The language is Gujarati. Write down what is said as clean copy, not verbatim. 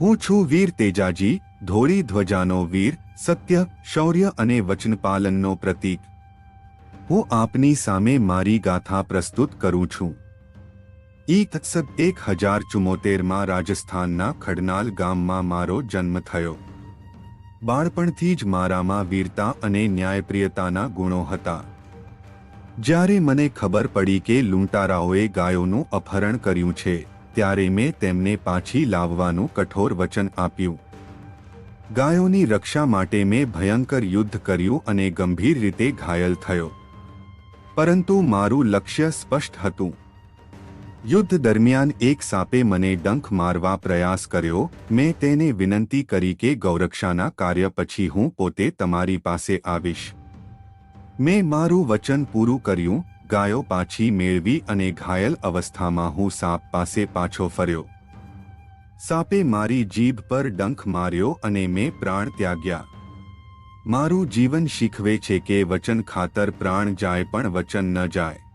હું છું વીર તેજાજી, ધોળી ધ્વજાનો વીર, સત્ય, શૌર્ય અને વચનપાલનનો પ્રતીક. હું આપની સામે મારી ગાથા પ્રસ્તુત કરું છું. ઈ. 1074માં રાજસ્થાનના ખડનાલ ગામમાં મારો જન્મ થયો. બાળપણથી જ મારામાં વીરતા અને ન્યાયપ્રિયતાના ગુણો હતા. જ્યારે મને ખબર પડી કે લૂંટારાઓએ ગાયોનું અપહરણ કર્યું છે, ત્યારે મેં તેમને પાછી લાવવાનું કઠોર વચન આપ્યું. ગાયોની રક્ષા માટે મેં ભયંકર યુદ્ધ કર્યું અને ગંભીર રીતે ઘાયલ થયો. પરંતુ મારું લક્ષ્ય સ્પષ્ટ હતું. યુદ્ધ દરમિયાન એક સાપે મને ડંખ મારવા પ્રયાસ કર્યો. મેં તેને વિનંતી કરી કે ગૌરક્ષાના કાર્ય પછી હું પોતે તમારી પાસે આવીશ. મેં મારું વચન પૂરું કર્યું, ગાયો પાછી મેળવી અને ઘાયલ અવસ્થામાં હું સાપ પાસે પાછો ફર્યો. સાપે મારી જીભ પર ડંખ માર્યો અને મેં પ્રાણ ત્યાગ્યા. મારું જીવન શીખવે છે કે વચન ખાતર પ્રાણ જાય પણ વચન ન જાય.